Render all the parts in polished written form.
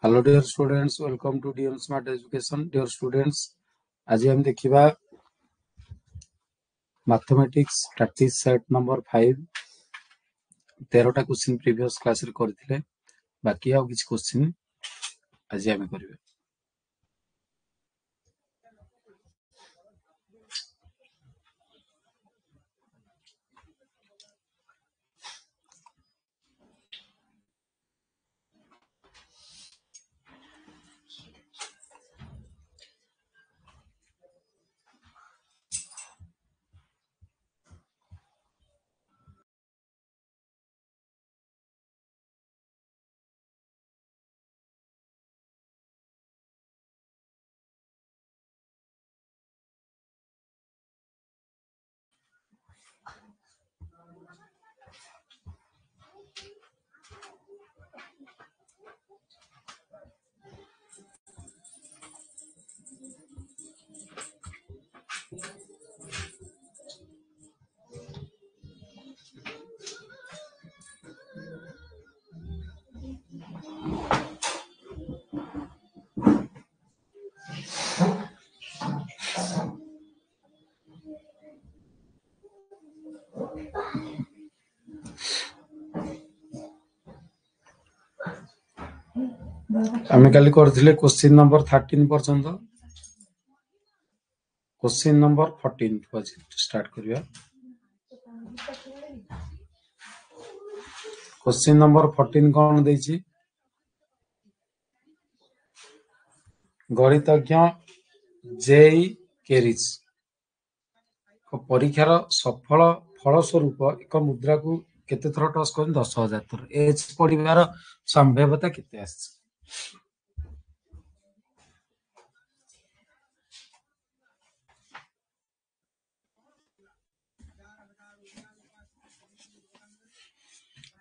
Hello dear students, welcome to DM Smart Education. Dear students, आज हम देखिबा mathematics practice set number 5 13टा question previous class रे करथिले बाकी आ किछ क्वेश्चन आज हम करिवे। हमें काली करथिले क्वेश्चन नंबर 13 पर्यंत क्वेश्चन नंबर 14 को स्टार्ट करिया। क्वेश्चन नंबर 14 कोन देछि गणितज्ञ जेई केरिस परीक्षार सफल फलस्वरूप एक मुद्रा को केते थर टस कर 10,000 थर एच पड़िबार संभाव्यता केते आछि।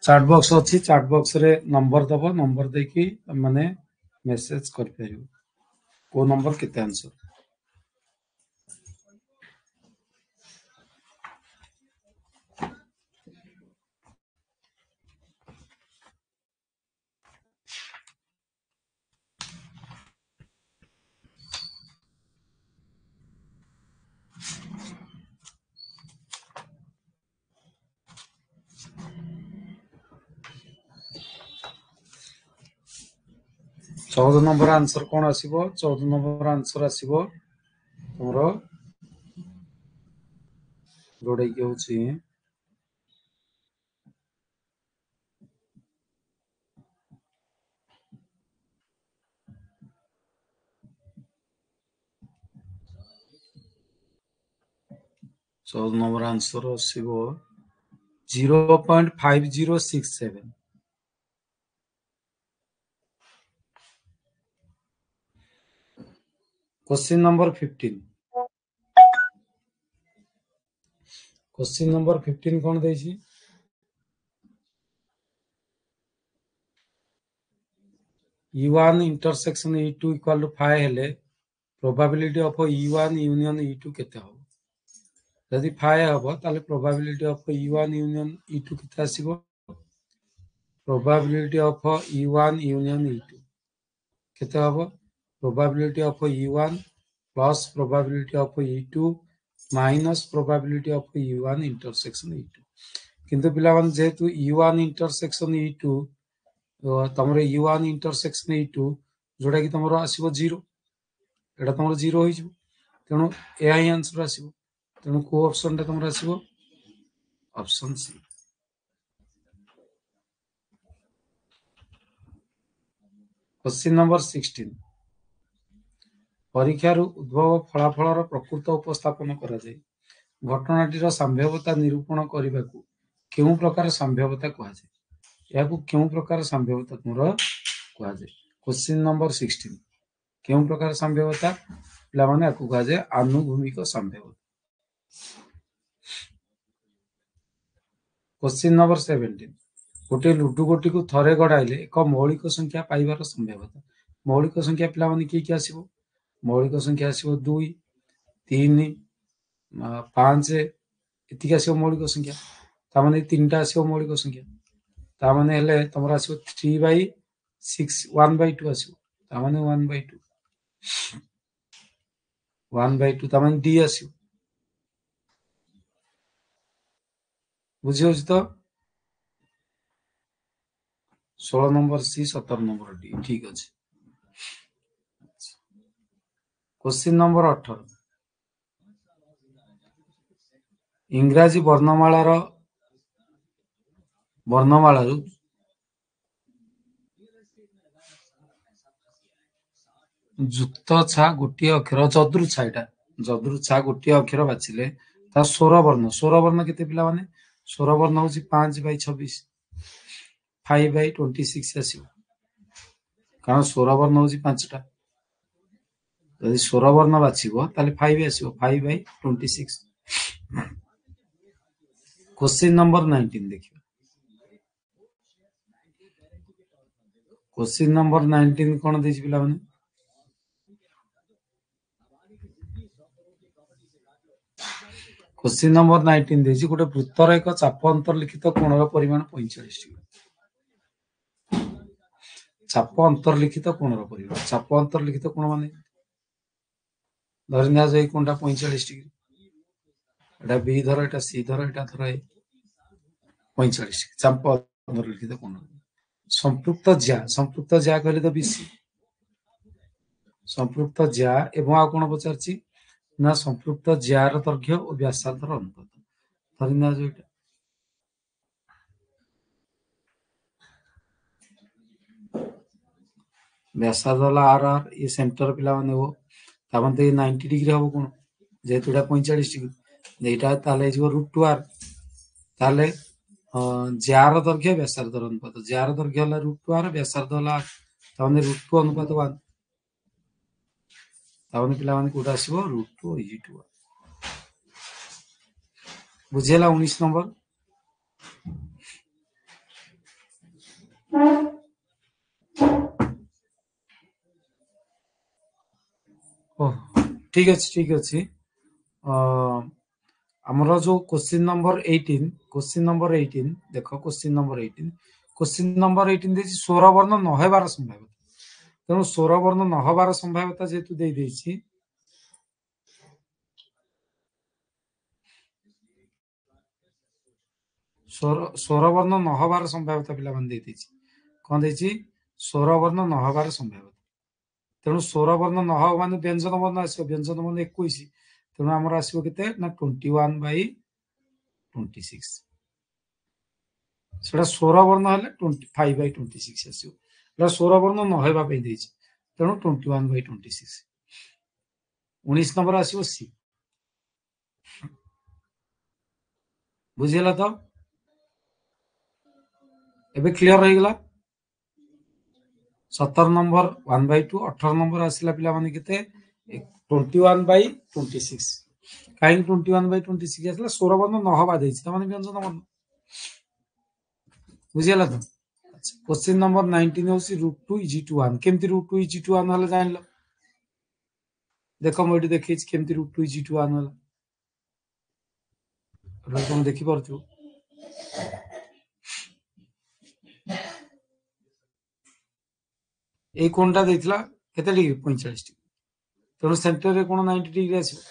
चैट बॉक्स अच्छी चैट बॉक्स रे नंबर दबो नंबर देखी माने मेसेज कर परियो को नंबर केते आंसर। चौदह नंबर आंसर कौन आसीबो 14 नंबर आंसर आसीबो तमरो जोड़े के होची 14 नंबर आंसर आसीबो 0.5067। क्वेश्चन नंबर 15 क्वेश्चन नंबर 15 कौन देछि E1 intersection E2 equal to 5 हेले probability of E1 union E2 केते हो यदि 5 हबो ताले probability of E1 union E2 केते आसीबो probability of E1 union E2 केते हबो probability of E1 plus probability of E2 minus probability of E1 intersection E2 किंतु पिलावन जेतु E1 intersection E2 तमरे U1 intersection E2 जोड़ा कि तमरो आसीबो 0 एटा तमरो 0 होई जिवो तेनु ए आई आंसर आसीबो तेनु को ऑप्शन टा तमरो आसीबो ऑप्शन सी। क्वेश्चन नंबर 16 परीक्षार उद्भव फलाफल प्रकृत उपस्थापन करा जाय घटनाटीर संभाव्यता निरूपण करने को क्यों प्रकार संभाव्यता कहा जाय या क्यों प्रकार संभाव्यता तुमरो कहा जाय। क्वेश्चन नंबर 16 क्यों प्रकार संभाव्यता पिला माने आकु कहा जाय आनुभूमिक संभाव्यता। क्वेश्चन नंबर 17 गोटे लुडु गोटी को थरे गड़ाइले एक मौलिक संख्या पाइबार संभाव्यता मौलिक संख्या पिला माने की आसीबो मौलिक संख्या आसीबो 2 3 5 एतिक आसीबो मौलिक संख्या ता माने 3टा आसीबो मौलिक संख्या ता माने हेले तमरा आसीबो 3/5 6 1/2 आसो तामाने 1/2 1/2 तामाने डी आसो बुझी होछ तो 16 नंबर सी 17 नंबर डी ठीक अछि क्वेश्चन नंबर 18 इंग्राजी वर्णमाला जुक्त छा गोटे अक्षर जदृच्छा एटा जदृच्छा गोटे अक्षर बाछिले ता स्वर वर्ण केते पिला माने स्वर वर्ण होची 5/26 5/26 आसियो कारण स्वर वर्ण होची 5टा यदि स्वर वर्ण बाछिबो ताले 5 आसियो 5/26 क्वेश्चन नंबर 19 देखियो क्वेश्चन नंबर 19 कोन देछि पिला माने क्वेश्चन नंबर 19 देछि गोटे वृत्तर एक चाप अंतर्लिखित कोणर परिमाण 45 डिग्री चाप अंतर्लिखित कोणर परिमाण चाप अंतर्लिखित कोण माने धरिनिया जाई कोणटा 45 डिग्री एटा बी धर एटा सी धर एटा धर 45 डिग्री चाप अंतर्लिखित कोण संपृक्त ज्या कहले तो बीसी संपृक्त ज्या एवं आ कोण पचारछि ना संपृक्त ज्यार दैर्घ्य और व्यासार्धर अनुपात धरिनिया जो एटा व्यासार्ध आर आर ये सेंटर पिला माने हो तामन ते 90 डिग्री हबो कोन जेतु एटा 45 डिग्री एटा ताले जो √2r ताले जार दैर्घ्य व्यासार्धर अनुपात जार दैर्घ्य हला √2r व्यासार्ध हला तामने √2 अनुपात 1 तामने पिला माने कोटा आसीबो √2 /2 बुझेला 19 नंबर ठीक अछि हमरो जो क्वेश्चन नंबर 18 देखो क्वेश्चन नंबर 18 देछि स्वर वर्ण न हेबार संभाव्यता तेणु स्वर वर्ण न हेबार संभाव्यता जेतु दे देछि स्वर वर्ण न हेबार संभाव्यता पिला मन दे देछि कोन देछि स्वर वर्ण न हेबार संभाव्यता तेणु स्वर वर्ण न हो माने व्यंजन वर्ण आसो व्यंजन वर्ण 21 तेणु हमर आसीबो केते ना 21/26 सेटा स्वर वर्ण हेले 25/26 आसीबो एटा स्वर वर्ण न हेबा पे देछि तेणु 21/26 19 नंबर आसीबो सी बुझिला तो एबे क्लियर रही गला 17 नंबर 1/2 18 नंबर आसिला पिला माने केते 21/26 काई 21/26 आसिला स्वर वर्ण न हबा देछि त माने व्यंजन वर्ण बुझिला तो अच्छा क्वेश्चन नंबर 19 होसी √2 /1 केमति √2 /1 हला जानलो देखो मोइटी देखिछ केमति √2 /1 हला तुम देखि परछु ए कोणटा देथिला केते डिग्री 45 डिग्री तेणु सेंटर रे कोण 90 डिग्री आसीबो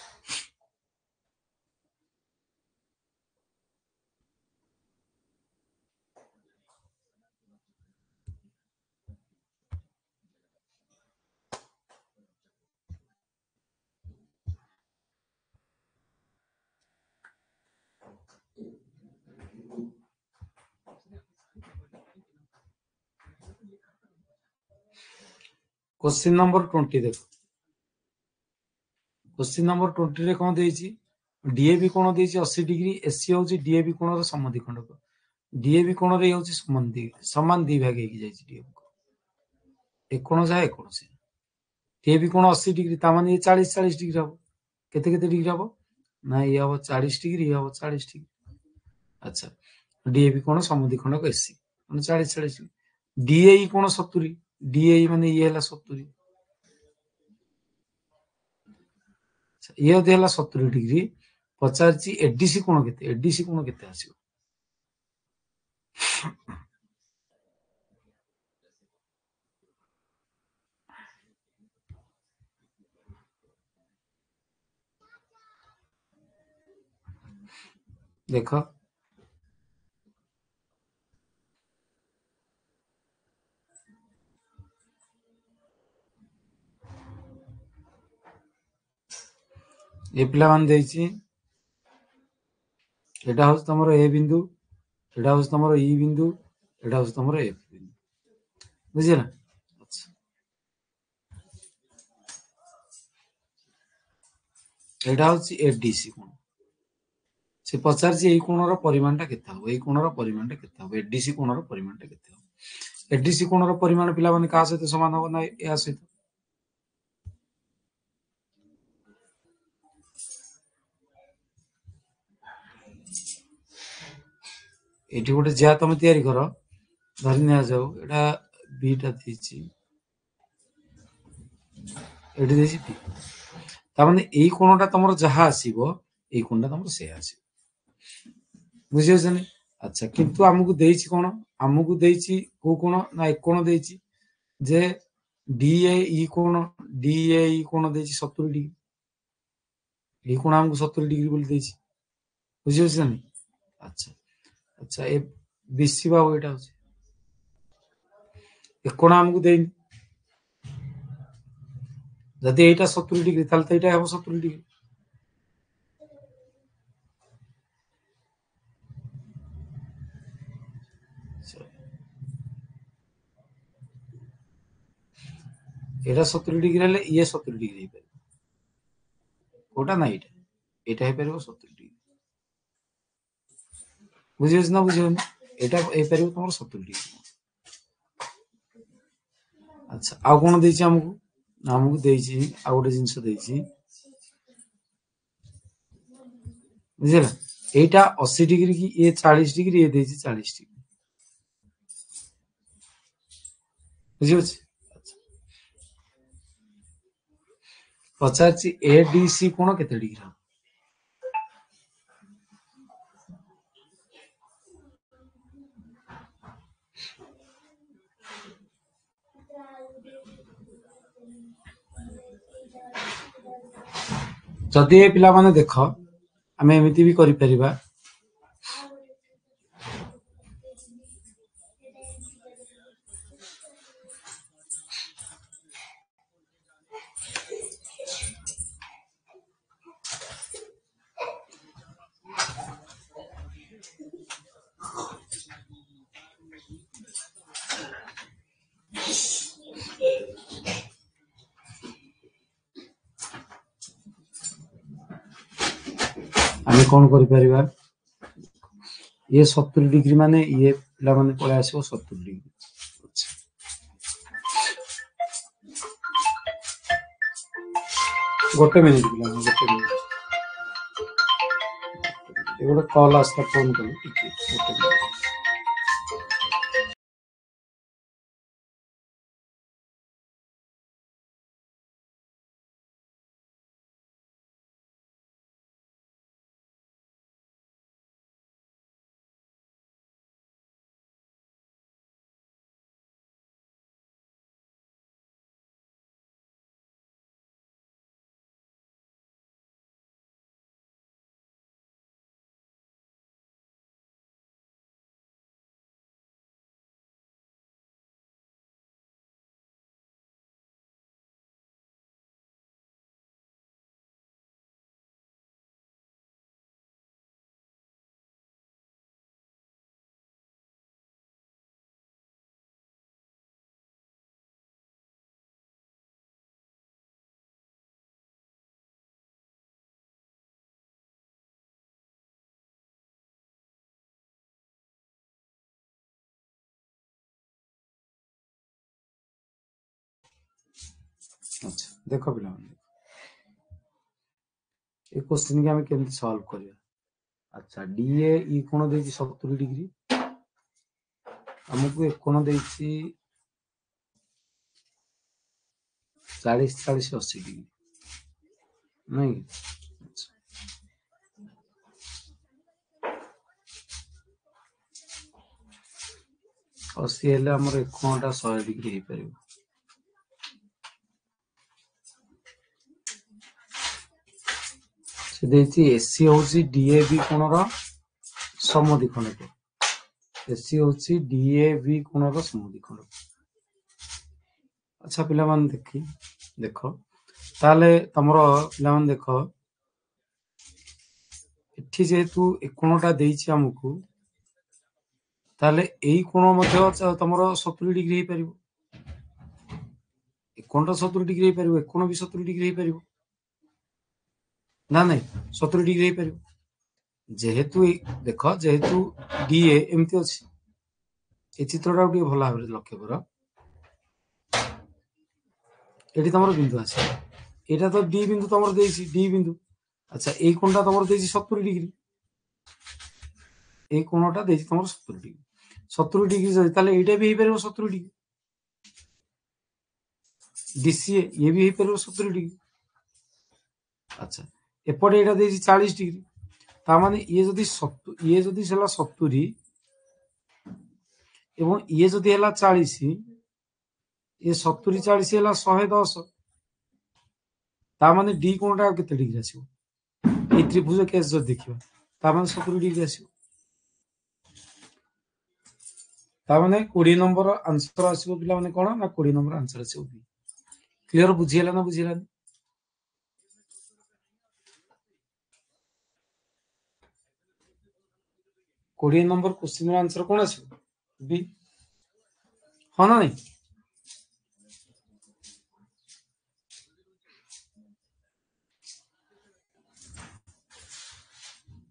क्वेश्चन नंबर 20 देखो क्वेश्चन नंबर 20 रे कोन देछि डीएबी कोण देछि 80 डिग्री एसी होछि डीएबी कोणर समद्विखंडक डीएबी कोण रे होछि समान दी भाग हेकि जाइछि डीएबी एक कोण जाय एक कोण से डीएबी कोण 80 डिग्री ता माने 40 डिग्री हबो केते केते डिग्री हबो ना ये हबो 40 डिग्री ये हबो 40 डिग्री अच्छा डीएबी कोण समद्विखंडक एसी माने 40 डिग्री डीएई कोण 70 डीएई माने ये हला 70 ये यदि हला 70 डिग्री पचारछि एडीसी कोण केते आसीबो देख ए पिला मान देछि एटा हउस तमरो ए बिंदु एटा हउस तमरो ई बिंदु एटा हउस तमरो एफ बिंदु बुझिला अच्छा एटा हउस एडीसी कोण से पचारछि एई कोणर परिमाणटा केते हो एई कोणर परिमाणटा केते हो एडीसी कोणर परिमाणटा केते हो एडीसी कोणर परिमाण पिला माने का सहित समान हो ना या सहित एठी गोटे ज्या तमे तयारी करो धरि निया जाऊ एटा बीटा देछि एठी देछि बी ता माने एई कोणटा तमरो जहा आसीबो एई कोणटा तमरो से आसीबो बुझियो जने अच्छा किंतु हमकु देछि कोन हमकु देछि को कोन ना एक कोन देछि जे डीए ई कोन डीए ई कोन देछि 70 डिग्री ई कोन हमकु 70 डिग्री बोल देछि बुझियो जने अच्छा अच्छा ए बीसी बाबू एटा होछि एक कोन हमकु देनि जदि एटा 70 डिग्री ताल त एटा हेबो 70 डिग्री एटा 70 डिग्री हेले ये 70 डिग्री हे कोटा ना एटा हे परबो 70 डिग्री बुझियो ना बुझियो एटा हे परबो तमरो 70 डिग्री अच्छा आ कोन देछि हमकु हमकु देछि आ गोटे जिंस देछि बुझिला एटा 80 डिग्री की ये 40 डिग्री ये देछि 40 डिग्री बुझियो पचारछि एडीसी कोन केते डिग्री जदि ए पिला माने देख आमे एमिति भी करि परिबा आमे कोन करि परिबा ये 70 डिग्री माने ये पिला माने पळे आसीबो 70 डिग्री गोटे मिनिट पिला गोटे मिनिट ए गोटे कॉल आस्ता फोन करू गोटे मिनिट अच्छा देखो पिला माने ए क्वेश्चन के हमें केमति सॉल्व करिया अच्छा डीए ई कोन देछि 70 डिग्री हमकु एक कोन देछि 40 40 80 डिग्री नहीं अस्सी हेले हमर एक कोनटा 100 डिग्री हे परबो से देछि एसी होछि डीएबी कोणर समद्विखंडक एसी होची डीएबी कोणर समद्विखंडक। अच्छा पिला मान देख ताले तमर पिला मान देख एठी जेहेतु ए कोणटा देइछि हमकु ताले एई कोण मध्ये तमर 70 डिग्री हे परिबो। ए कोणटा 70 डिग्री हे परिबो, ए कोण भी 70 डिग्री हे परिबो ना नहीं 70 डिग्री हे परिबो। जेहेतु देख जेहेतु डीए एमती अछि ए चित्रटा उठी भला भाबरे लक्ष्य कर। एठी तमर बिंदु आछे एटा तो डी बिंदु तमर देइछि डी बिंदु। अच्छा ए कोणटा तमर देइछि 70 डिग्री, ए कोणटा देइछि तमर 70 डिग्री 70 डिग्री जदि ताले एटा भी हे परिबो 70 डिग्री। डीसीए ये भी हे परिबो 70 डिग्री। अच्छा एपटे एटा देइछि 40 डिग्री ता माने ये जदि 70 एवं ये जदि हला 40 ये 70 40 हला 110 ता माने डी कोणटा केते डिग्री आसीबो ए त्रिभुज केस जदि देखिबा ता माने 70 डिग्री आसीबो। ता माने 20 नंबर आंसर आसीबो पिला माने कोन ना 20 नंबर आंसर आसीबो बी। क्लियर बुझियला ना बुझियला? 20 नंबर क्वेश्चन रो आंसर कोन आसीबो बी। हां ना नहीं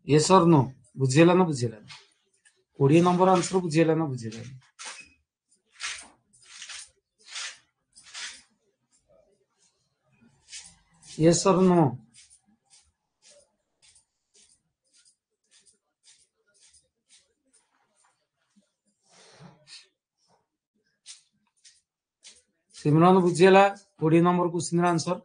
यस और नो बुझियला ना बुझियला? 20 नंबर आंसर बुझियला ना बुझियला? यस और नो? सिमरन बुझियला 20 नंबर क्वेश्चन रो आंसर?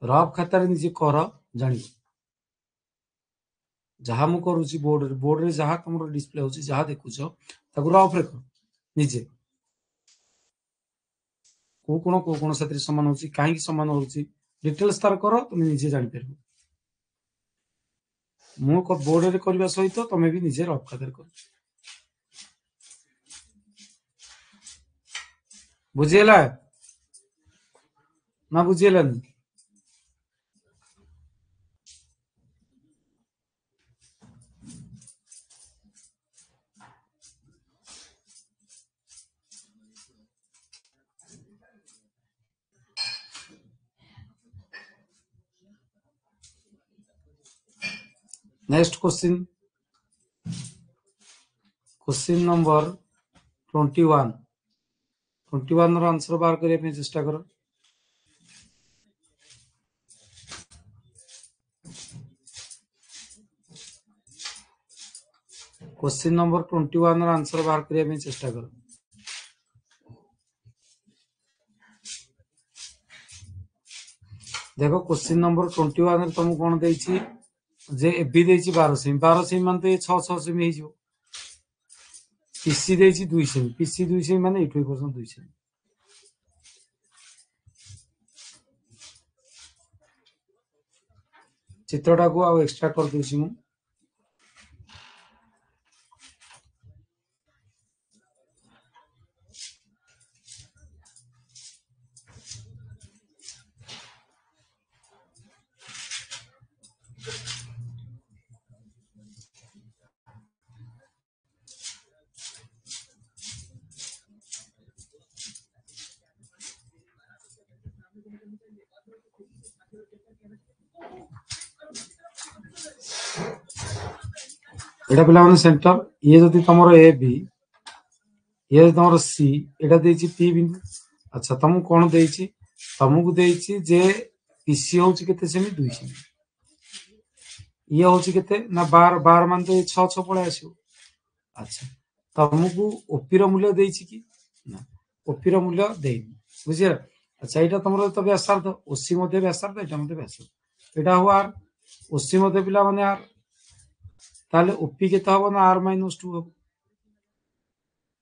रफ खाता रे निजे कर जानि जहाँ मु करूची बोर्ड रे जहाँ तुमरो डिस्प्ले होची जहाँ देखुछ ताकु रफ रे कर निजे को कोन साथि समान होची काहे समान होची डिटेल्स तार कर तुम निजे जानि परबो। मु को बोर्ड रे करबा सहित तमे भी निजे रफ खाता रे कर। बुझियला ना बुझियला? नेक्स्ट क्वेश्चन नंबर 21 रो आंसर बाहर करिया पे चेष्टा करो। क्वेश्चन नंबर 21 रो आंसर बाहर करिया पे चेष्टा करो। देखो क्वेश्चन नंबर 21 रे तुम कोन देइछि जे एबी देइछि 12 सेमी मान तो 6 सेमी हे जो। पीसी देइछि 2 सेमी पीसी 2 सेमी माने 80% 2 सेमी। चित्रटा को आ एक्स्ट्रा कर देछि मु। एटा पिला माने सेंटर ये जति तमरो ए बी ये तमरो सी एटा देछि पी बिंदु। अच्छा तुम कोन देछि तुमको देछि जे पीसी होछि केते सेमी 2 सेमी ये होछि केते ना 12 मान तो 6 पळे आसीबो। अच्छा तुमको ओपी रो मूल्य देछि कि ना ओपी रो मूल्य देइनी बुझिया। अच्छा एटा तमरो तो व्यासार्ध ओसी मध्ये व्यासार्ध एटा मध्ये व्यासार्ध एटा हो आर ओसी मध्ये पिला माने आर ताले ओपी केते हबो ना r - 2 हबो।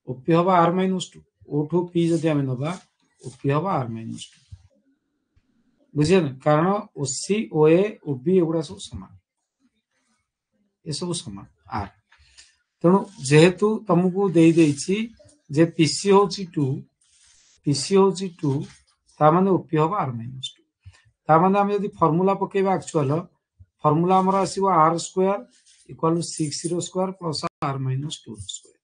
ओपी हबो r - 2 ओठो पी जदि हम नबा ओपी हबो r - 2 बुझे ना कारण ओसी ओए ओबी एगुड़ा सब समान ये सब समान आर तेणु जेहेतु तुमको दे देछि जे पीसी होची 2 पीसी होची 2 ता माने ओपी होबा आर माइनस 2 ता माने हम यदि फार्मूला पकेबा एक्चुअल फार्मूला हमर आसीबो आर स्क्वायर इक्वल टू 6 रो square plus R minus 2 square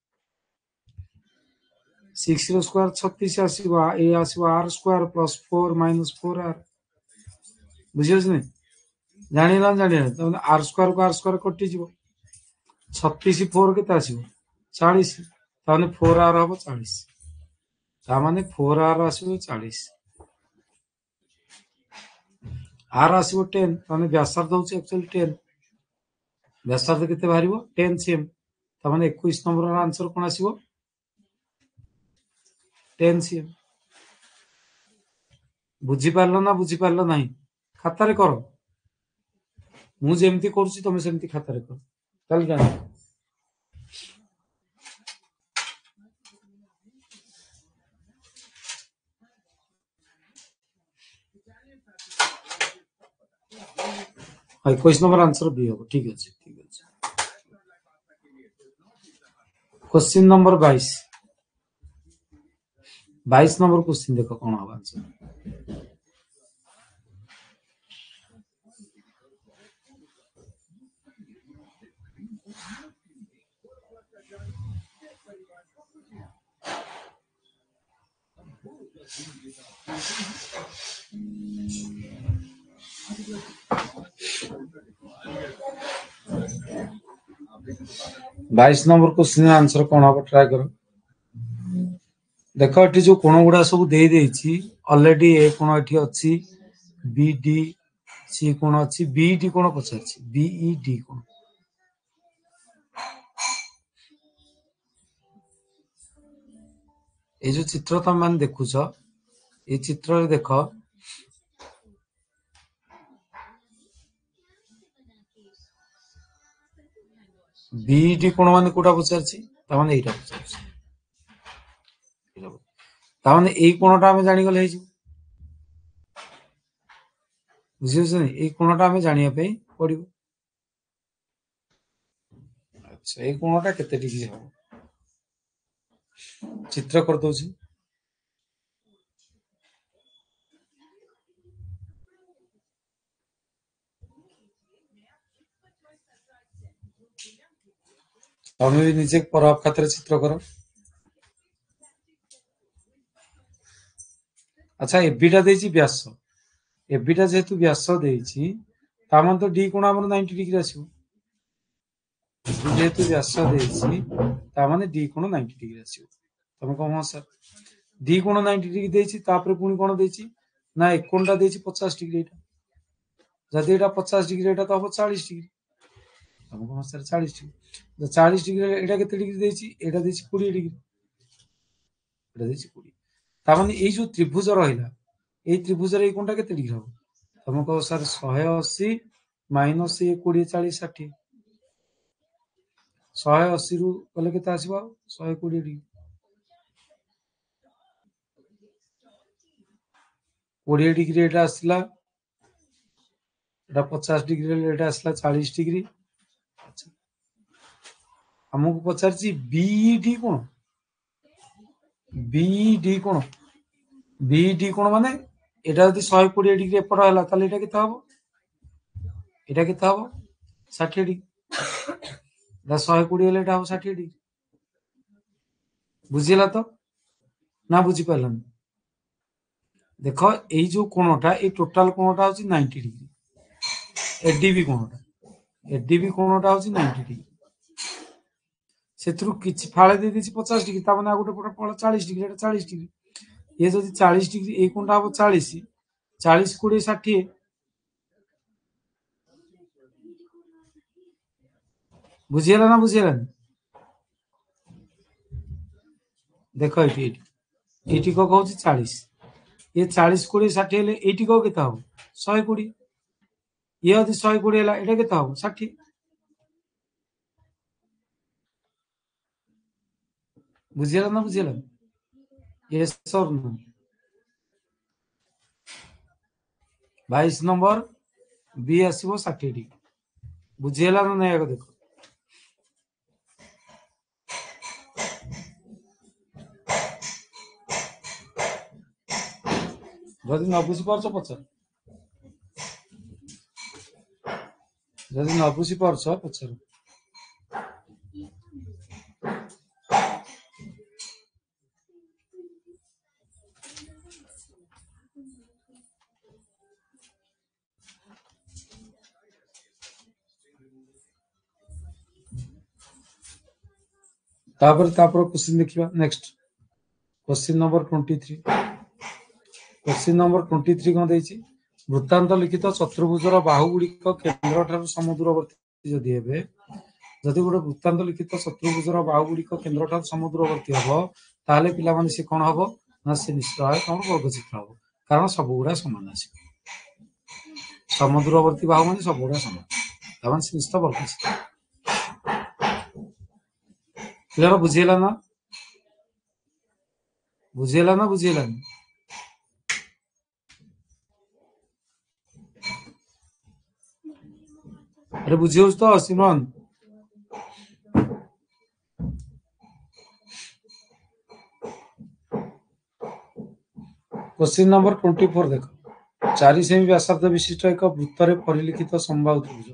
6 रो स्क्वायर 36 आसीबो ए आसीबो R square plus 4 minus 4 R बुझियो नै जानिला जानिला त आर स्क्वायर कटि जीवो 36 4 केते आसीबो 40 ताने 4 आर हबो 40 ता माने 4 आर आसीबो 40 आर आसीबो 10 ताने व्यासार्ध होची एक्चुअली 10 व्यासार्ध केते बाहरिबो 10 सीएम ता माने 21 नंबर रा आंसर कोन आसीबो 10 सीएम बुझी पारलो ना बुझी पारलो नाही खातारे करो मु जेमती करूची तमे सेमती खातारे करो चल जान हाय 21 नंबर आंसर बी हो ठीक अछि क्वेश्चन नंबर 22 22 नंबर क्वेश्चन देखो कोन हबा आंसर बाईस नंबर क्वेश्चन आंसर कौन हम ट्राई करो देख ये जो कोण गुड़ा सब दे देछि ऑलरेडी ए कोण एठी अछि बी डी सी कोण अछि बी डी कोण पछाछि बी ई डी कोण ए जो चित्र तुम मान देखुछ ए चित्र रे देख बी डी कोण माने कोटा पछाछि ता माने एटा पछाछि ता माने ए कोणटा हम जानि गले हेजि बुझियो नै ए कोणटा हम जानिया पे पडिबो अच्छा ए कोणटा केते डिग्री हो चित्र कर दोछि तमे भी नीचे पर खातिर चित्र करो अच्छा एबिटा देछि व्यास एबिटा जेतु व्यास देछि ता मन तो डी कोण हमर 90 डिग्री आसीबो जेतु व्यास देछि ता माने डी कोण 90 डिग्री आसीबो तमे कहम सर डी कोण 90 डिग्री देछि तापर पुनी कोण देछि ना एक कोणटा देछि 50 डिग्री एटा जदि एटा 50 डिग्री एटा तो 40 डिग्री तमे कहम सर 40 डिग्री 40 डिग्री एटा केते डिग्री देछि एटा देछि 20 डिग्री एटा देछि 20 ता माने ए जो त्रिभुज रहिला ए त्रिभुज रे कोणटा केते डिग्री हो तमे कहो सर 180 माइनस 20 40 60 180 रु कले केते आसीबो 120 डिग्री 20 डिग्री एटा आसला एटा 50 डिग्री एटा आसला 40 डिग्री अच्छा हमको पचारची बीडी कोण बीडी कोण बीडी कोण माने एटा यदि 120 डिग्री एपड़ हला ताले एटा केते हबो एटा केते हबो 60 डिग्री दा 120 हले एटा हबो 60 डिग्री बुझिला तो ना बुझी पालन देखो एई जो कोणटा ए टोटल कोणटा होची 90 डिग्री एडीबी कोणटा होची 90 डिग्री सेथरु किछ फाळे दे देछि 50 डिग्री ता माने आ गोटे पट पळ 40 डिग्री एटा 40 डिग्री ये जदि 40 डिग्री ए कोणटा हबो 40 40 20 60 बुझिला ना बुझिला देखो एटी एटी को कहूची 40 ये 40 20 60 हेले एटी को केता हो 120 ये यदि 120 हेला एटा केता हो 60 बुझिला ना बुझिला यस और नो 22 नंबर बी आसो 60 डिग्री बुझीगला ना नहीं देख जदि न बुझीपार पचार जदि न बुझीपार पचार क्वेश्चन देखिए next question number 23 question number 23 कौन देछि वृत्तांत लिखित चतुर्भुजर बाहु गुड़िक केन्द्र ठारू समुद्रवर्ती जदि हेबे जदि गोटे वृत्तांत लिखित चतुर्भुजर बाहु गुड़िक केन्द्र ठारू समुद्रवर्ती हम ताले पिला माने से कौन हम ना से निश्चित भाव कौन वर्गचित्र हम कारण सब गुड़ा समान आस समुद्रवर्ती बाहु माने सब गुड़ा समान तमान से निश्चित वर्गचित्र क्लियर बुझीगला ना बुझीगला अरे बुझी तो सिमरन क्वेश्चन नंबर 24 देख 4 सेमी व्यासार्ध विशिष्ट एक वृत्त रे परिलिखित समबाहु त्रिभुज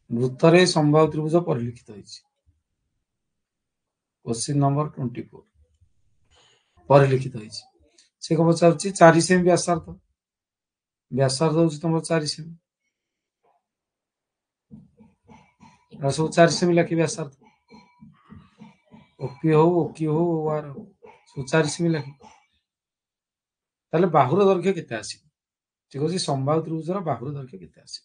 वृत्त रे समबाहु त्रिभुज परिलिखित होइछि क्वेश्चन नंबर 24 परिलिखित होइछि से को पचारछि 4 सेमी व्यासार्ध होछि तुम 4 सेमी सब 4 सेमी लखि व्यासार्ध ओपी हो आर सब 4 सेमी लखि ताले बाहुर दैर्घ्य केते आसी ठीक अछि समबाहु त्रिभुजर बाहुर दैर्घ्य केते आसी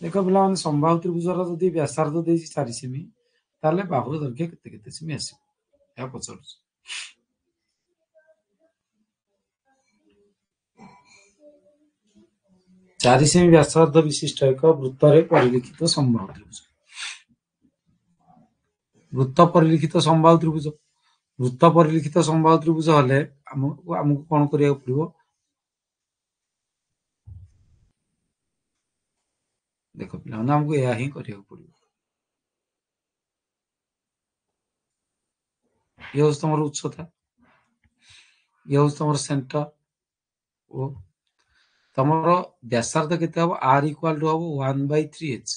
देख पिला माने समबाहु त्रिभुजर जदि व्यासार्ध देछि 4 सेमी ताले बाहुर दैर्घ्य केते केते सेमी आसी या पचारछि 4 सेमी व्यासार्ध विशिष्ट एक वृत्त रे परिलिखित समबाहु त्रिभुज वृत्त परिलिखित समबाहु त्रिभुज वृत्त परिलिखित समबाहु त्रिभुज हेले हमको कोन करिया पड़िबो देखो पिला हमको या ही करिया पड़िबो ये होस तमर उच्चता ये होस तमर सेंटर ओ तमर व्यासार्ध केते हबो r इक्वल टू हबो 1/3h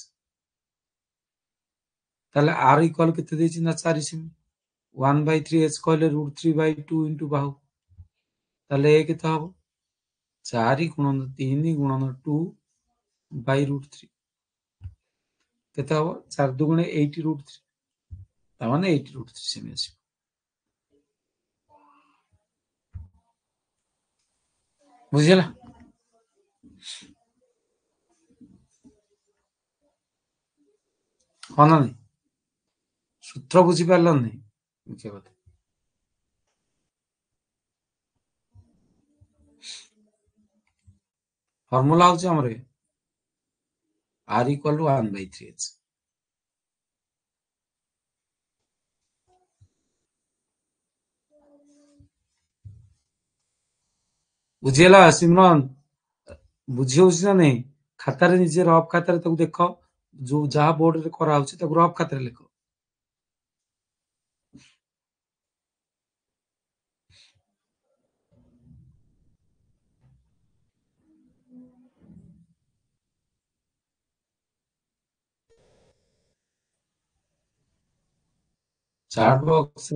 ताले r इक्वल केते देछि ना 4 सेमी 1/3h कहले √3/2 इनटू बाहु ताले ए केते हबो 4 गुणन 3 गुणन 2/√3 केते हबो 4 दुगुणे 8√3 ता माने 8√3 सेमी आसी बुझिला हाँ ना नहीं सूत्र बुझी पारल नहीं मुख्य बात फॉर्मूला होची हमरे r इक्वल टू 1/3h बुझिला सिमरन बुझी होची ना नहीं खाता रे निजे रफ खाता रे तको देखो जो जहा बोर्ड रे करा होची तको रफ खाता रे लिखो चार्ट बॉक्स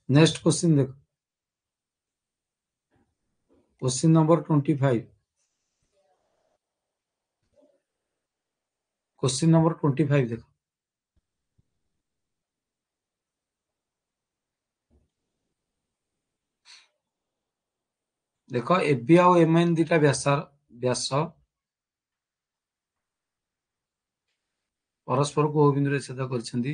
नेक्स्ट क्वेश्चन देखो क्वेश्चन नंबर 25 क्वेश्चन नंबर 25 देखो देखो एबी आ एमएन दिटा व्यास परस्पर को ओ बिंदु रे छेद करछंती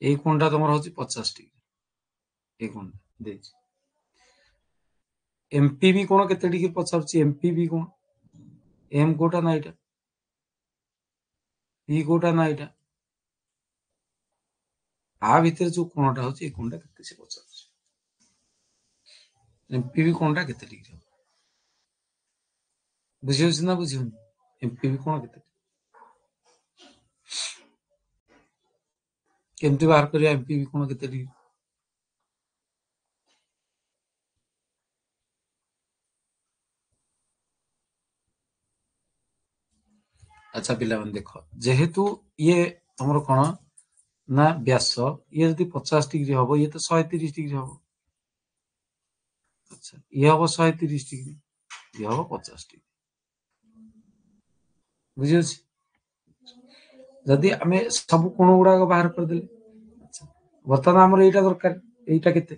এই কোণটা তোমার হচ্ছে 50 ডিগ্রি এই কোণটা ଦେଇଛି एमपीबी कोण केते डिग्री पचारुଛି एमपीबी कोण एम कोटा ना एटा पी कोटा ना एटा आ भितर जो कोणटा होची ए कोणटा केते से पचारुଛି एमपीबी कोणटा केते डिग्री हो बुझियोछि ना बुझियोनि एमपीबी कोण केते केमती बाहर करिया एमपीबी कोण केते डिग्री अच्छा पिला मन देखो जेहेतु ये हमर कोन ना व्यास ये यदि 50 डिग्री हबो ये तो 130 डिग्री हबो अच्छा ये हबो 130 डिग्री ये हबो 50 डिग्री बुझियोछि जदि आमे सब कोण गुडा बाहर कर देले अच्छा वर्तमान हमर एटा दरकार एटा केते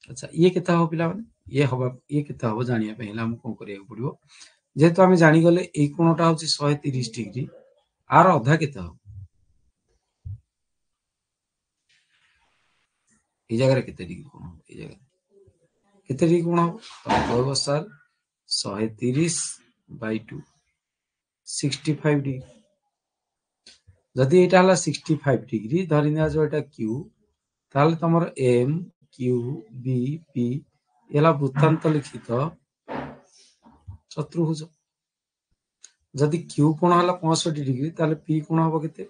अच्छा ये केता हो पिला माने ये केता हो जानिया पहला हम कोन करिया पड़िबो जेहेतु आमे जानि गले ए कोणटा होछि 130 डिग्री आर अधा केता हो ए जगह रे केते डिग्री कोण ए जगह केते डिग्री कोण हो कहबो सर 130/2 65 डिग्री जदि एटा हला 65 डिग्री धरि निया जो एटा क्यू ताले तमर एम क्यू बी पी एला वृत्तांत लिखित चतुर्भुज जदि क्यू कोण हला 65 डिग्री ताले पी कोण हबो केते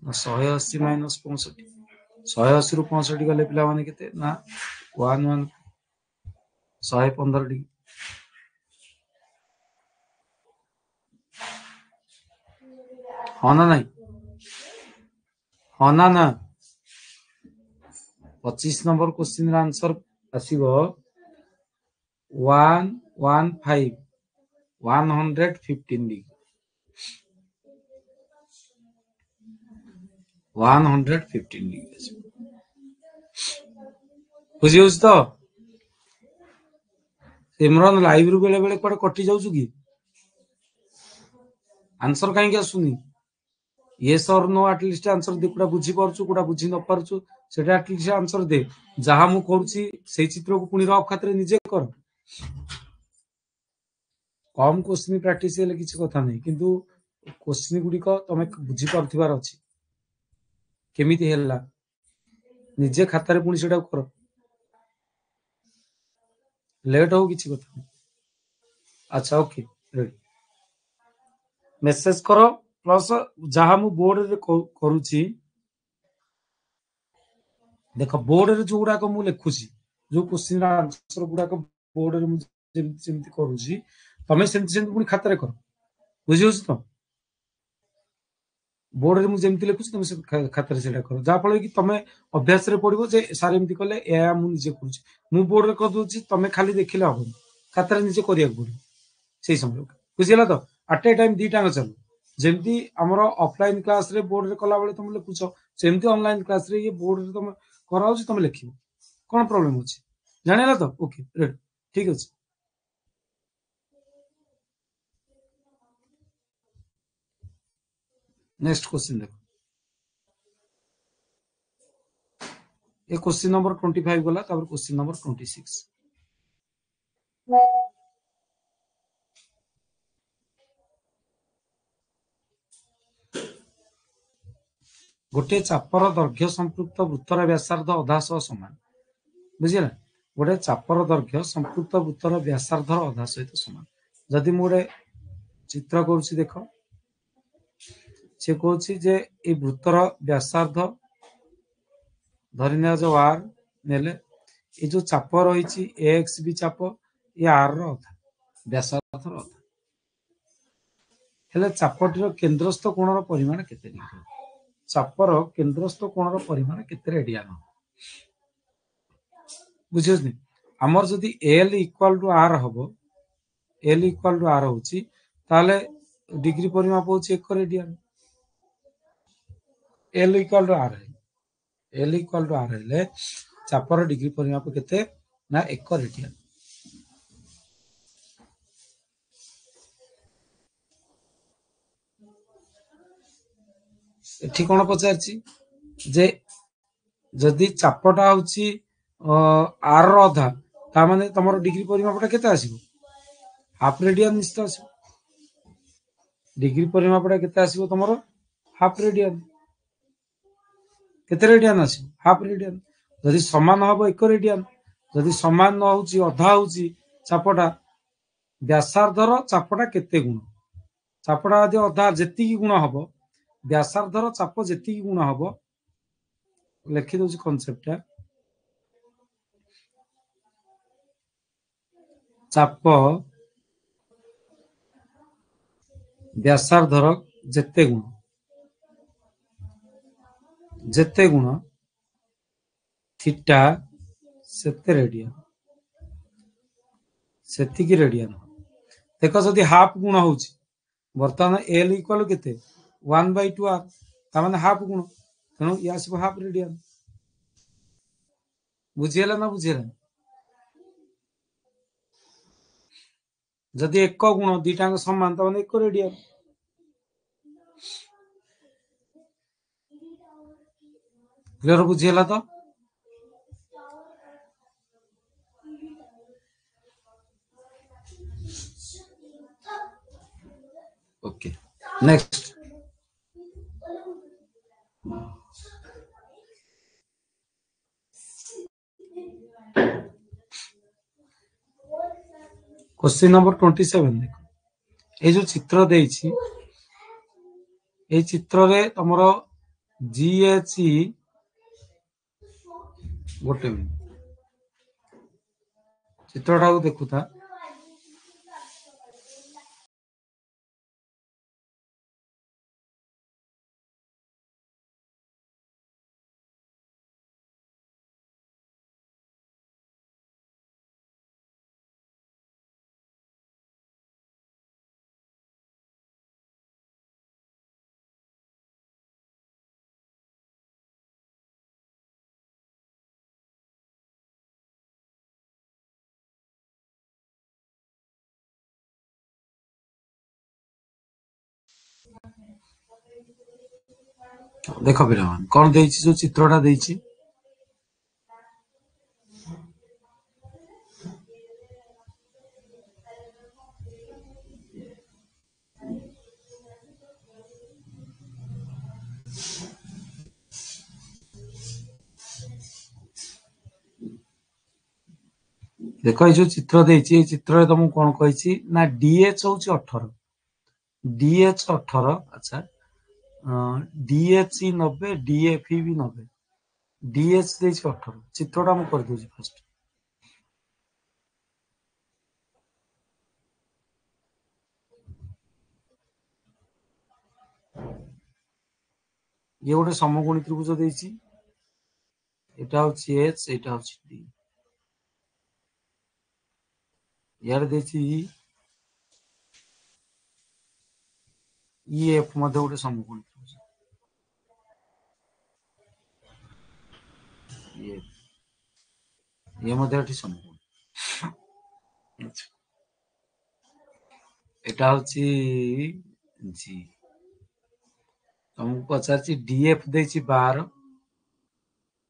ना 180 - 65 180 रु 65 गले पिला माने केते ना 11 115 डिग्री हाँ ना नहीं हाँ ना 25 नंबर क्वेश्चन रा आंसर आसीबो 115 115 डिग्री 115 डिग्री बुझी होछ तो सिमरन लाइव रु बेले बेले कोड कटि जाउछु की आंसर काहे के आसुनी येस और नो एटलिस्ट आंसर दे कुडा बुझी परछु कुडा बुझी न परछु सेटा एटलिस्ट आंसर दे जहा मु करूची सेई चित्र को पुनी रफ खातिर निजे कर कम क्वेश्चन प्रैक्टिस हेले किछि कथा नै किंतु क्वेश्चन गुडी को तमे बुझी परथिबार अछि केमिति हेला निजे खातारे पुनी सेटा कर लेट हो किछि कथा नै अच्छा ओके रेडी मेसेज करो प्लस जहा मु बोर्ड रे करूची देखो बोर्ड रे जो गुडा को मु लिखुची जो क्वेश्चन आंसर गुडा को बोर्ड रे मु जेमति करूची तमे सेमति पुनी खातारे कर बुझियोस तो बोर्ड रे मु जेमति लिखुची तमे से खातारे सेटा कर जा फळे कि तमे अभ्यास रे पडिबो जे सारे एमति कले ए मु निजे करूची मु बोर्ड रे कर दोची तमे खाली देखिले हबो खातारे निजे करिया पडिबो सेही समय बुझिला तो एट ए टाइम दीटा चल जेमती हमर ऑफलाइन क्लास रे बोर्ड रे कला बेले तुम लिखुछ सेमती ऑनलाइन क्लास रे ये बोर्ड रे तुम कराउछ तुम लिखिबो कोन प्रॉब्लम होछि जानिला तो ओके रेडी ठीक अछि नेक्स्ट क्वेश्चन देखो ये क्वेश्चन नंबर 25 गला तापर क्वेश्चन नंबर 26 गोटे चापर दैर्घ्य संपृक्त वृत्तर व्यासार्ध अधा सह समान बुझिला गोटे चापर दैर्घ्य संपृक्त वृत्तर व्यासार्धर अधा सहित समान जदि मु गोटे चित्र करूछि देखो से कहूछि जे ए वृत्तर व्यासार्ध धरिनिया जो आर नेले ए जो चाप रही एक्स बी चाप ये आर अधा व्यासार्ध अधा हेले चापटीर केन्द्रस्थ कोणर परिमाण केते डिग्री चापर केन्द्रस्थ कोणर परिमाण केते रेडियन बुझियोस आमर जदि एल इक्वल टू आर हबो एल इक्वल टू आर होची ताले डिग्री परिमाप होची 1 radian L equal to R L equal to R हेले चापर डिग्री परिमाप केते ना 1 रेडियन एठी कोन पचारची जे जदि चापटा होची आर रो अधा ता माने तमरो डिग्री परिमापटा केते आसीबो हाफ रेडियन निश्चित आसीबो डिग्री परिमापटा केते आसीबो तमरो हाफ रेडियन केते रेडियन आसीबो हाफ रेडियन जदि समान हबो 1 रेडियन जदि समान न होची अधा होची चापटा व्यासार्धर चापटा केते गुण चापटा जदि अधा जेति गुण हबो व्यासार्धर चाप जेति गुण हबो लिखि दोची कांसेप्टटा चाप व्यासार्धर जेते गुण थीटा सेते रेडियन सेतिकी रेडियन देख जदि हाफ गुण होची वर्तमान एल इक्वल केते 1/2 आर ता माने हाफ गुण तेणु या सब हाफ रेडियन बुझियला ना बुझियला जदि एक गुण दीटांग समान ता माने 1 रेडियन क्लियर बुझियला तो ओके नेक्स्ट क्वेश्चन नंबर 27 देखो ए जो चित्र देइछि ए चित्र रे तमरो जीएचई गोटे चित्रटा को देखुता देखो पिलामान कौन देइछि जो चित्रटा देइछि देखो ये जो चित्र देइछि ए चित्र रे तुमको कौन कहिछि ना डीएच होछि 18 डीएच 18 अच्छा डीएचई 90 डीएफई भी 90 डीएच देइछि 18 चित्रटा मु कर दोछि फर्स्ट ये गोटे समकोणी त्रिभुज देइछि एटा होछि एच एटा होछि डी यार देइछि ईएफ मध्ये गोटे समकोणी त्रिभुज ये मध्ये एठी समकोणी अच्छा एटा होछि जी तुमको पचारछि डीएफ देइछि 12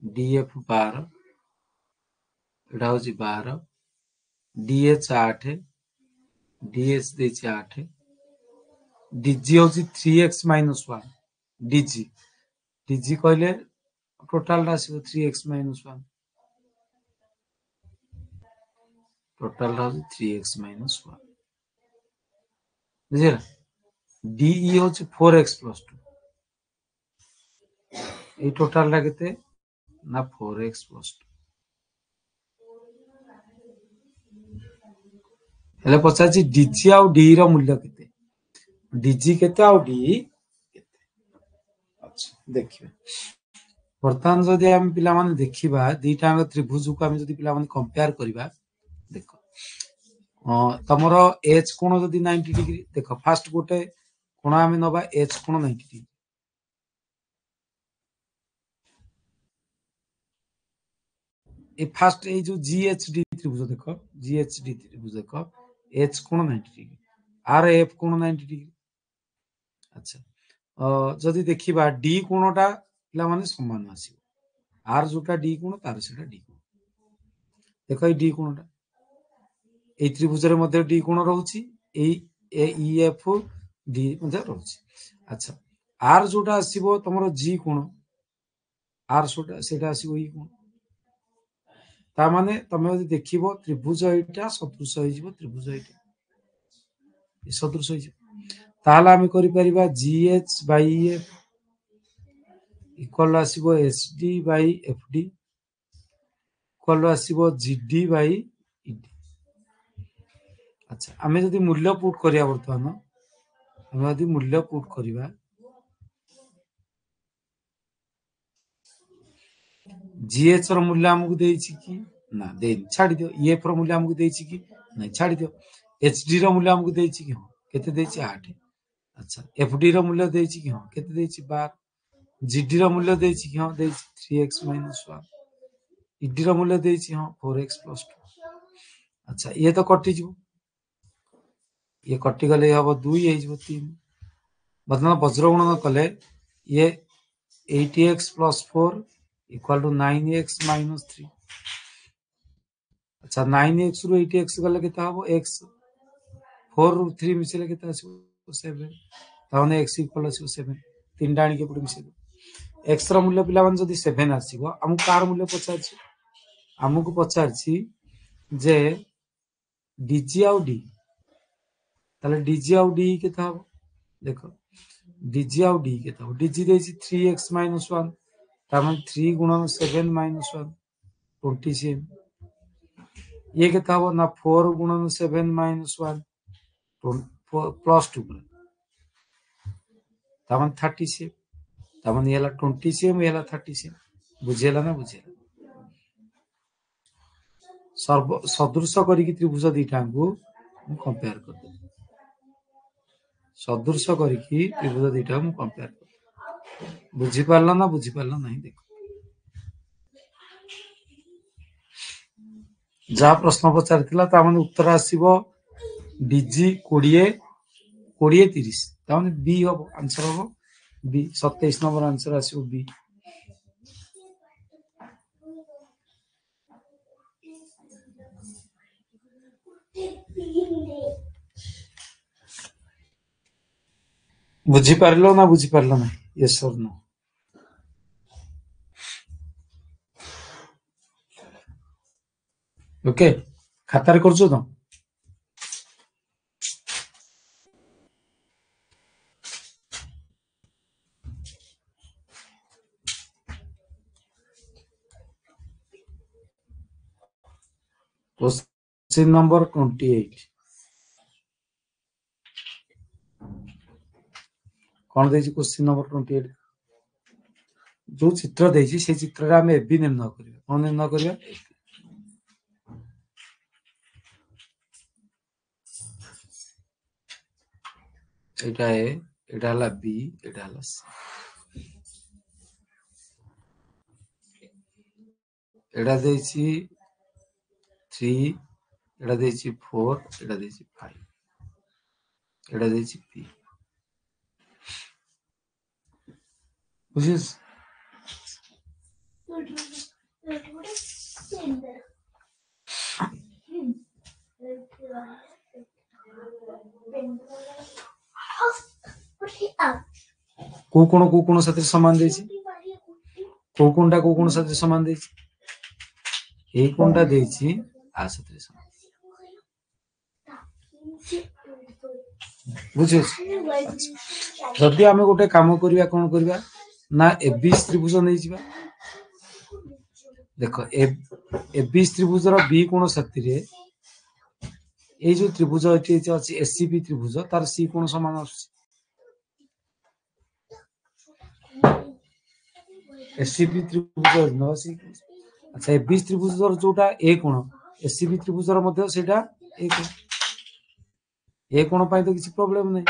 डीएफ 12 एटा होछि 12 डीएच 8 डीएच देइछि 8 डीजी होछि 3x - 1 डीजी डीजी कहले टोटल आसीबो 3x - 1 टोटल होछि 3x - 1 बुझिला डीई होछि 4x + 2 ए टोटल ला केते ना 4x + 2 हेले पचाछि डीजी आ डी रो मूल्य केते डीजी केते आ डी केते अच्छा देखिबे वर्तमान जदि हम पिला माने देखिबा दीटा त्रिभुज को हम जदि पिला माने कंपेयर करिबा देखो तमरो एच कोण जदि 90 डिग्री देखो फास्ट गोटे कोण हम नबा एच कोण 90 डिग्री ए फास्ट ए जो जीएचडी त्रिभुज देखो जीएचडी त्रिभुज देखो एच कोण 90 डिग्री आर एफ कोण 90 डिग्री अच्छा जदि देखिबा डी कोणटा पिला माने समान आसीबो आर जोटा डी कोण तार सेटा डी कोण देखो ये डी कोणटा ए त्रिभुजरे मध्ये डी कोण रहउची ए ई एफ डी मध्ये रहउची अच्छा आर जोटा आसीबो तमरो जी कोण आर जोटा सेटा आसीबो ई कोण ता माने तमे यदि देखिबो त्रिभुज एटा सदृश होई जिवो त्रिभुज एटा ए सदृश होई जिवो ताहले आमे करि परिबा जीएच बाय एफ इक्वल आसीबो एचडी बाय एफडी इक्वल आसीबो जीडी बाय ईडी अच्छा आमे यदि मूल्य पुट करिया वर्तमान आमे यदि मूल्य पुट करिबा जीएच रो मूल्य हमकु देइछि कि ना दे छाडी दियो ईएफ रो मूल्य हमकु देइछि कि नहीं छाडी दियो एचडी रो मूल्य हमकु देइछि कि हां केते देइछि 8 अच्छा एफडी रो मूल्य देइछि कि हां केते देइछि 12 जीडी रो मूल्य देइछि कि हां देइछि 3x - 1 ईडी रो मूल्य देइछि हां 4x + 2 अच्छा ये तो कटि जिवो ये कटि गले हबो 2 हे जिवो 3 बदना वज्र गुणन कले ये 8x + 4 = 9x - 3 अच्छा 9x रु 8x गले केता हबो x 4 रु 3 मिसेले केता आसीबो 7 ताने x = 7 तीन डाणी के पुडी मिसेले x रो मूल्य पिला मान जदी 7 आसीबो हमु कार मूल्य पचारछि हमकु पचारछि जे dg आउ d ताले dg आउ d केता हबो देखो dg आउ d केता हबो dg देछि 3x - 1 तामान 3 × 7 - 1 27 ये केता हबो ना 4 × 7 - 1 +2 तामान 37 तामान येला 27 येला 37 बुझेला ना बुझेला सर्व सदृश करी कि त्रिभुज दीटांगु कंपेयर कर दे सदृश करी कि त्रिभुज दीटा मु कंपेयर कर बुझी पारला ना बुझी पारला नहीं देखो जा प्रश्न पचारिथिला ता माने उत्तर आसीबो डीजी 20 20 30 ता माने बी हबो आंसर हबो बी 27 नंबर आंसर आसीबो बी बुझी पारलो ना बुझी पारलो ना यस और नो ओके खातार करछो तो क्वेश्चन नंबर 28 कौन देछि क्वेश्चन नंबर 28 जो चित्र देछि से चित्र रा हमें एबी निर्णय करिया कौन निर्णय करिया एटा ए एटा हला बी एटा हला सी एटा देछि 3 एटा देछि 4 एटा देछि 5 एटा देछि पी बुझिस को कोन साथे समान देछि को कोन साथे समान देछि ए कोनटा देछि आ साथे समान बुझिस जदि हमें गोटे काम करिया कोन करिया ना एबी त्रिभुज नै जिबा देखो एबी त्रिभुज रो बी कोन साथी रे ए जो त्रिभुज एठी अछि एससीबी त्रिभुज तार सी कोन समान आछि एससीबी त्रिभुज न सी अच्छा एबी त्रिभुज रो जोटा ए कोन एससीबी त्रिभुज रो मध्ये सेटा ए कोन पाई तो किछि प्रॉब्लम नै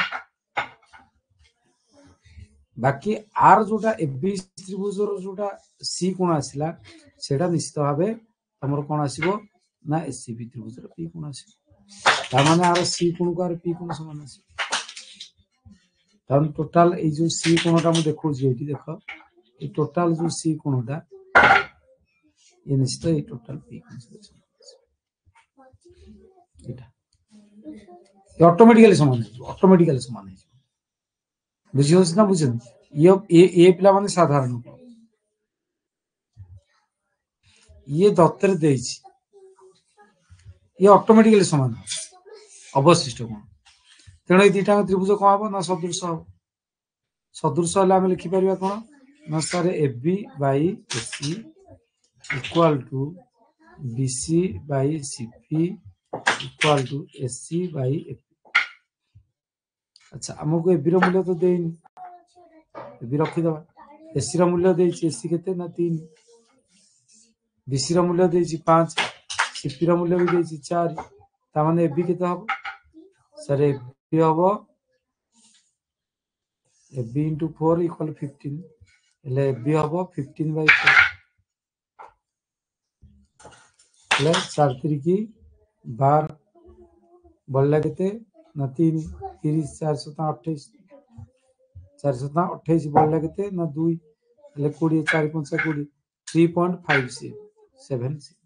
बाकी आर जोटा एबी त्रिभुज रो जोटा सी कोन आसिला सेटा निश्चित भाबे हमर कोन आसीबो ना एससीबी त्रिभुज रो पी कोन आसीबो ता माने आर सी कोन को आर पी कोन समान आसीबो टोटाल ए जो सी कोनटा मु देखौ जे एठी देखो ए टोटाल जो सी कोनटा ये निश्चित ये टोटल पी ऑटोमेटिकली समान ऑटोमेटिकली समान बुझी होछि ना बुझन ये पिला माने साधारण ये दत्तर देछि ये ऑटोमेटिकली समान अवशिष्ट कोण तेणु दुटा त्रिभुज कौन हम ना सदृश हम सदृश है आम लिखिपर कौन ना sir A B by AC equal to BC by CP equal to AC by AP. अच्छा आमको एबी मूल्य तो देनी एबी रखीदे एसी मूल्य देसी एसी के ना 3 बीसी मूल्य देसी 5 सीपी मूल्य भी देसी 4 ताने एबी के हम सर एबी हम AB into 4 equal 15 એટલે AB હબો 15 by 4 એટલે 4 3 12 बढ़ला केते ना 3 30 428 428 बढ़ला केते ना 2 એટલે 20 4 5 20 3.5 cm 7 cm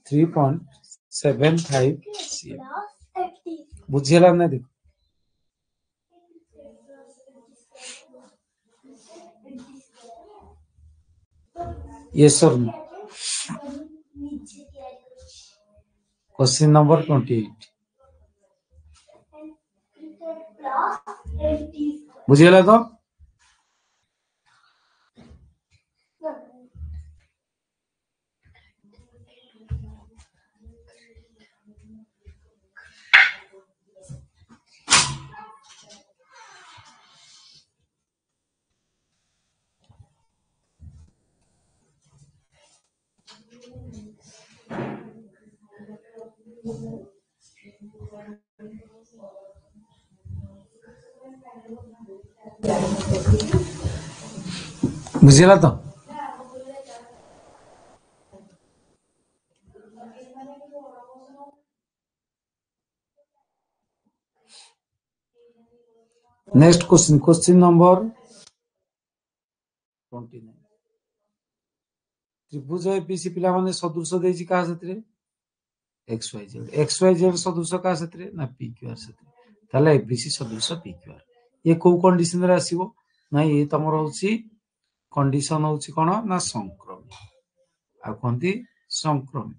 3.75 cm बुझियला ना देखो Yes or no? Question number 28. बुझियला तो बुझियला तो नेक्स्ट क्वेश्चन नंबर 29 त्रिभुज एबीसी पिला माने सदृश देछि का साथरे XYZ सदृश का साथरे ना PQR साथरे ताले एबीसी सदृश PQR ये को कंडीशन रे आसीबो ना ये तमर होछि कंडीशन होछि कोन ना संक्रमी आ कोंती संक्रमी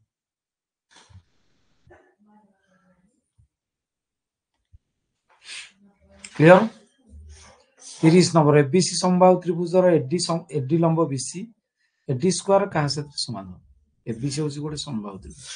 क्लियर 30 नंबर एबीसी समबाहु त्रिभुजर एडी लंब बीसी एडी स्क्वायर का साथ समान हो एबीसी होछि गोटे समबाहु त्रिभुज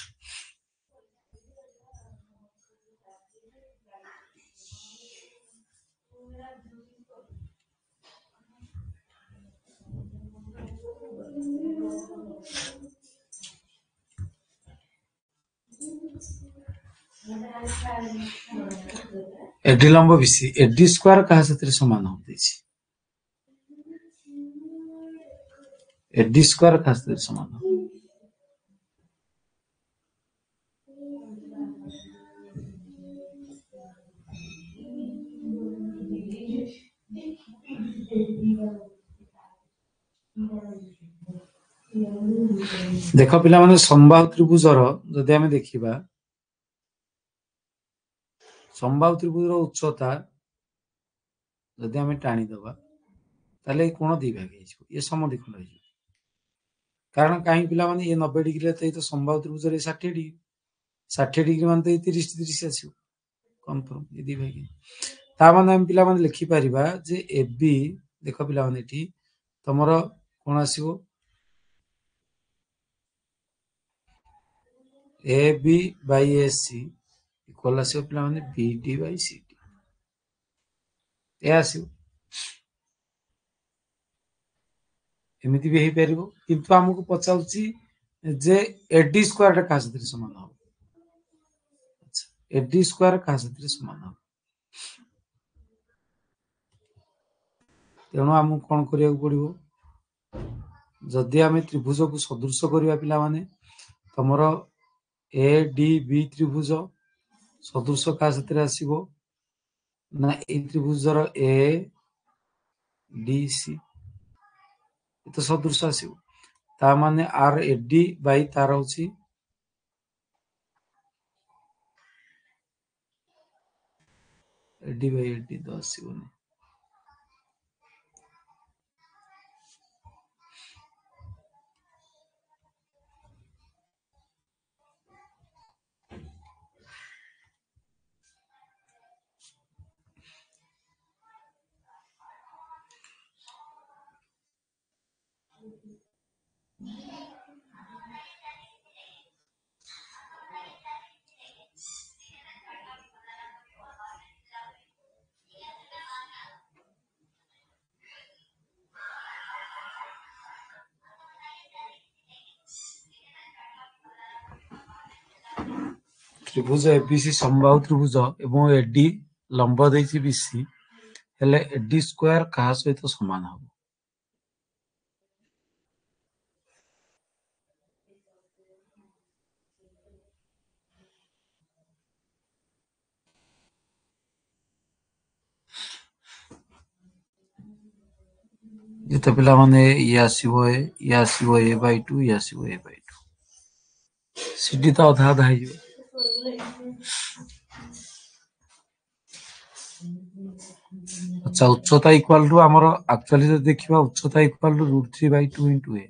एडी लंब बीसी एडी स्क्वायर का साथ समान हो देछि एडी स्क्वायर का साथ समान हो देख पिला माने समबाहु त्रिभुजर जदि आमे देखिबा समबाहु त्रिभुजर उच्चता जदि आमे टाणी दबा ताले कोण दी भाग हे ये समद्विखंड हे कारण कहीं पिला माने ये 90 डिग्री रे तो समबाहु त्रिभुजर 60 डिग्री माने तो 30 30 आसीबो कंफर्म ये दी भाग ता माने हम पिला माने लिखि परिबा जे एबी देख पिला माने एठी तमरो कोन आसीबो AB by AC इक्वल आसीबो पिला माने BD by CD ए आसीबो एमिति भी हे परिबो किंतु हमकु पचाउची जे एडी स्क्वायर का साथ समान हो अच्छा एडी स्क्वायर का साथ समान हो तेणु आम कौन करिया पड़ो जदि आम त्रिभुज को सदृश करवा पिला माने तमर ए डी बी त्रिभुज सदृश का साथ आसीबो ना ए त्रिभुजर ए डी सी तो सदृश आसीबो ता माने आर एडी बाई तार होची एडी बाई एडी तो आसीबनी त्रिभुज एबीसी समबाहु त्रिभुज एवं एडी लंब देछि बीसी हेले एडी स्क्वायर कहा सहित समान हबो जिते पिला माने ये आसीबो ए बाय 2 ये आसीबो ए बाय 2 सीडी तो आधा आधा है अच्छा उच्चता इक्वल टू हमर एक्चुअली जो देखिबा उच्चता इक्वल टू √3/2 * a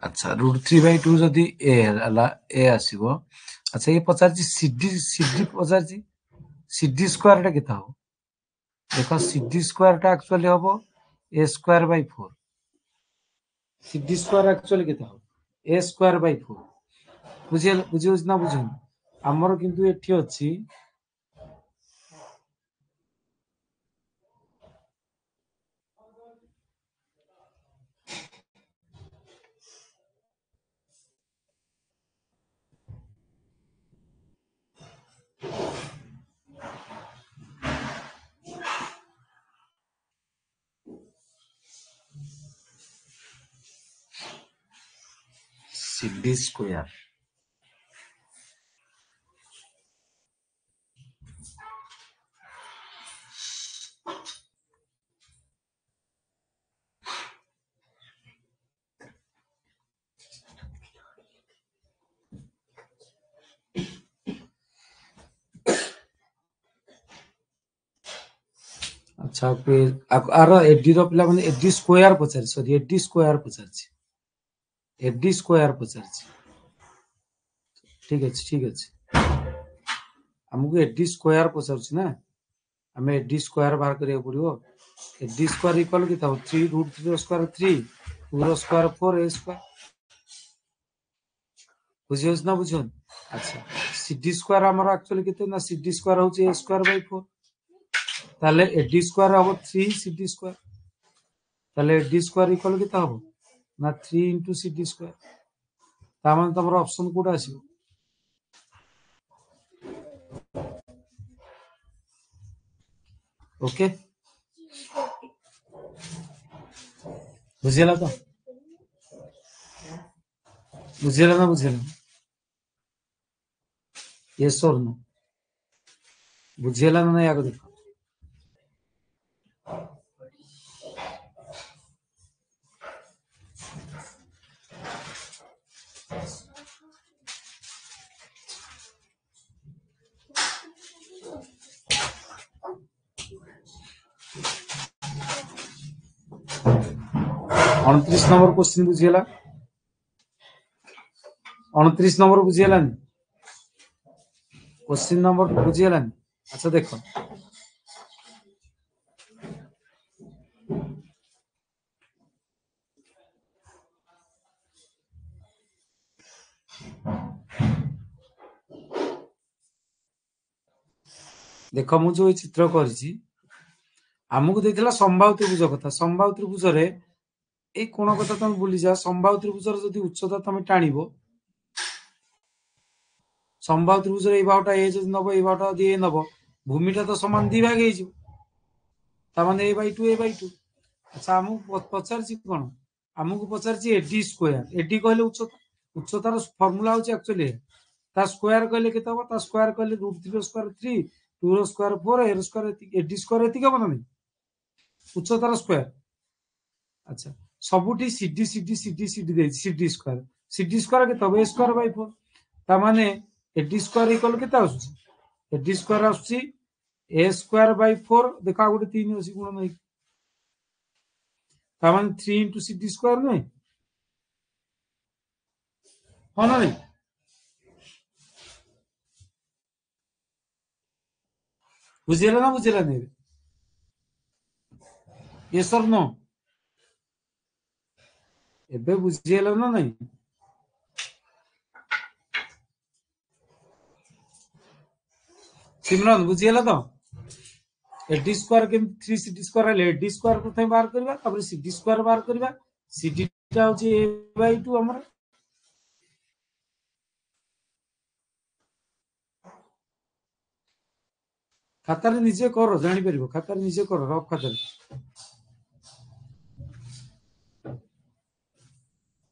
अच्छा √3/2 जदि a हला a आसीबो अच्छा ये पचार सीडी पचार सीडी स्क्वायर टा केता हो देखो सीडी स्क्वायर टा एक्चुअली हबो a²/4 सीडी स्क्वायर एक्चुअली केता हो a²/4 बुझियो ना बुझियो हमर किंतु एठी अछि सीडी स्क्वायर अच्छा फिर आर एडी रो पिला माने एडी स्क्वायर पचार सॉरी एडी स्क्वायर पचार एडी स्क्वायर पचार ठीक अछि हमको एडी स्क्वायर पचार ना हमें एडी स्क्वायर बाहर करिया पड़िबो एडी स्क्वायर इक्वल किता हो 3 √3 स्क्वायर 3 2 स्क्वायर 4 a स्क्वायर बुझियोस ना बुझियो अच्छा सीडी स्क्वायर हमर एक्चुअली किते ना सीडी स्क्वायर होची a²/4 ताले एडी स्क्वायर हो 3 सीडी स्क्वायर ताले एडी स्क्वायर इक्वल किता हो ना 3 * सीडी स्क्वायर ता माने तमरो ऑप्शन कोडा आसीबो ओके बुझियला तो बुझियला ना बुझियला यस और नो बुझियला ना याको देखो 29 नंबर क्वेश्चन बुझियला 29 नंबर बुझियला क्वेश्चन नंबर बुझियला अच्छा देखो देखो मु जो चित्र करछि हमको देथिला समबाहु त्रिभुज कथा समबाहु त्रिभुज रे ए कोण कथा तुम भूली जा समबाहु त्रिभुज रे जदी उच्चता तुम टाणीबो समबाहु त्रिभुज रे ए बाहुटा ए जदी नबो ए बाहुटा जदी ए नबो भूमिटा तो समान दी भाग हेजि ता माने a/2 अच्छा हमको पचारछि कोन हमको पचारछि एडी स्क्वायर एडी कहले उच्चता उच्चतार फार्मूला होछि एक्चुअली ता स्क्वायर कहले केते हो ता स्क्वायर कहले √3 square 3 2 square 4 a square AD square एतिक हो ना उच्चतार स्क्वायर अच्छा सबुठी सीडी सीडी सीडी सीडी दे सीडी स्क्वायर केते हो a स्क्वायर बाय 4 ता माने एडी स्क्वायर इक्वल केते आसुची एडी स्क्वायर आसुची a स्क्वायर बाय 4 देखा गोटे 3 अछि गुण नै ता माने 3 into cd स्क्वायर नै हो ना नहीं बुझिला ना बुझिला नहीं yes or no एबे बुझिला ना नहीं सिमरन बुझिला तो एडी स्क्वायर के 3 cd स्क्वायर ले एडी स्क्वायर प्रथमे बाहर करबा तापर cd स्क्वायर बाहर करबा cd टा होची a by 2 हमर खातार निजे करो जानि परिबो खातार निजे करो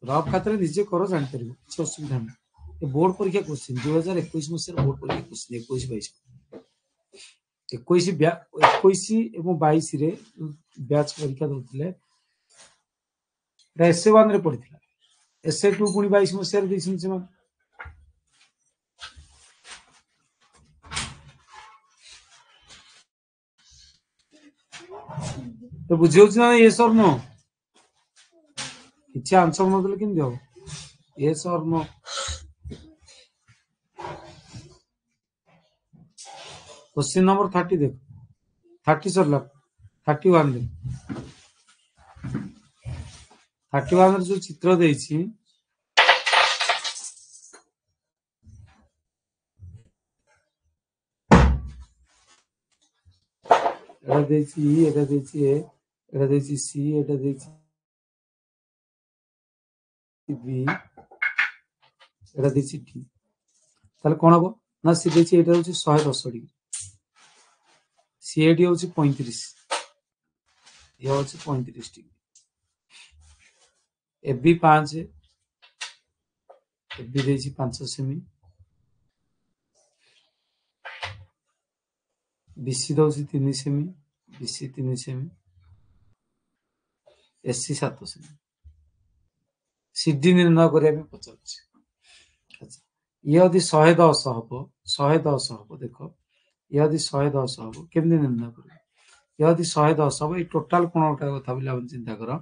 रफ खातार निजे करो जानि परिबो କିଛି ଅସୁବିଧା ନାହିଁ ଏ ବୋର୍ड ପରୀକ୍ଷା क्वेश्चन 2021 ମସିହାର ବୋର୍ड ପରୀକ୍ଷା क्वेश्चन 21 22 21 ଏବଂ 22 ରେ ବ୍ୟାଚ୍ ପରୀକ୍ଷା ଦଉଥିଲେ एसए1 रे पड़िथिला एसए2 पुणी 22 मसिहार ଦେଇଛନ୍ତି ସେମାନେ तो बुझियोछ ना यस और नो କିଛି आंसर न देले केमि हो यस और नो क्वेश्चन नंबर 30 देखो 30 सरला 31 दे 31 रे जो चित्र देछि এটা দেছি এটা দেছি এটা দেছি সি এটা দেছি বি এটা দেছি ডি তাহলে কোন হবো না সি দেছি এটা হচ্ছে 110 ডিগ্রি সি এডি হচ্ছে 35 ইয়া হচ্ছে 35 ডিগ্রি এবি 5 এবি দেছি 5 সেমি বিসি দଉଛି 3 সেমি বিসি 3 সেমি एससी 7 सेमी सीडी निर्णय करिया पे पचारछि अच्छा ये यदि 110 हबो 110 हबो देखो ये यदि 110 हबो केमने निर्णय करियो ये यदि 110 हबो ए टोटल कोणटा कथा बिला चिंता करो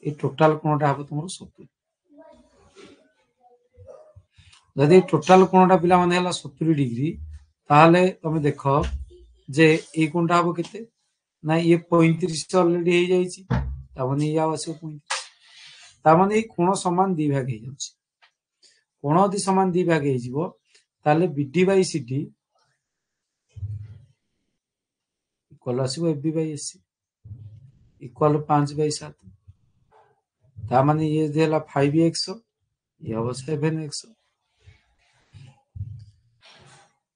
ए टोटल कोणटा हबो तुमरो 70 यदि टोटल कोणटा पिला माने हला 70 डिग्री ताहले तमे देखो जे ए कोणटा हबो केते ना ये 35 ऑलरेडी हे जाईची तामाने या आसो 35 तामाने कोण समान दी भाग हे जाउची कोण यदि समान दी भाग हे जिवो ताले बीडी बाय सीडी इक्वल आसीबो AB by SC equal 5 by 7 तामाने ये देला 5x ये हबो 7x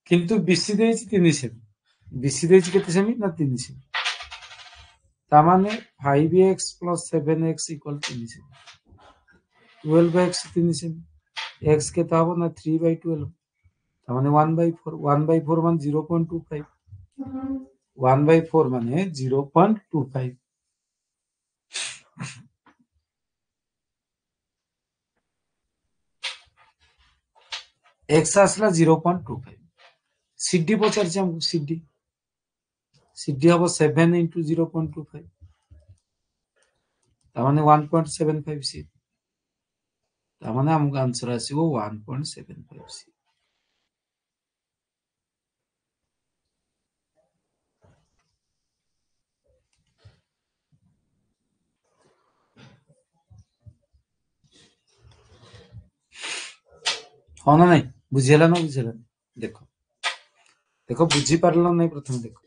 किंतु बीसी देछि 3 सेमी बीसी देछि केते सेमी ना 3 सेमी तामाने 5x plus 7x equal 3 सेमी 12x 3 सेमी x के ताबो ना 3 by 12 तामाने 1 by 4 1 by 4 मान 0.25 1 by 4 माने 0.25 x आसला 0.25 सीडी पचारछि हमको सीडी सीडी हबो 7 into 0.25 तामाने 1.75 सी तामाने हमको आंसर आसीबो 1.75 सी हाँ ना नहीं बुझेला ना बुझेला देखो देखो बुझी पारला नहीं प्रथम देखो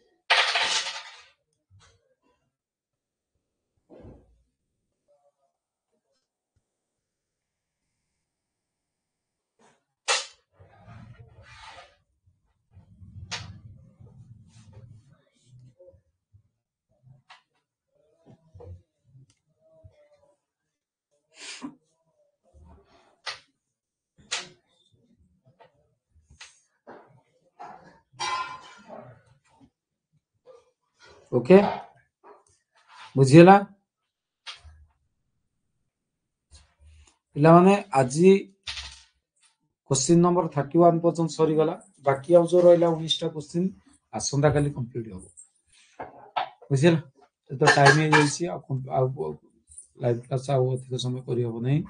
ओके बुझीला पिला माने आज क्वेश्चन नंबर 31 पर्यंत सरी गला बाकी आउ जो रहला 19 टा क्वेश्चन आसंता काली कंप्लीट हो बुझीला तो टाइम हे जाईसी लाइव क्लास आउ अधिक समय करी हो नहीं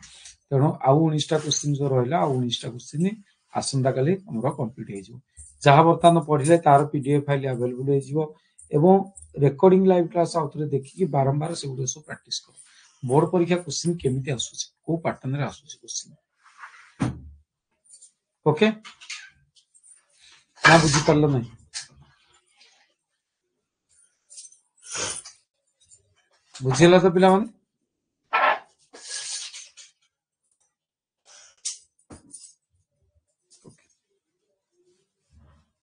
तेणु आउ 19 टा क्वेश्चन जो रहला आउ 19 टा क्वेश्चन आसंता काली हमर कंप्लीट हे जो जहां बर्तमान पढ़िले तार पीडीएफ फाइल अवेलेबल हे जिवो एवं रेकॉर्डिंग लाइव क्लास आउथरे देखि बारंबार से गुडे सब प्रैक्टिस कर बोर्ड परीक्षा क्वेश्चन केमिति आसुची को पैटर्न रे आसुची क्वेश्चन ओके ना बुझी पल्लो नहीं बुझिला तो पिला माने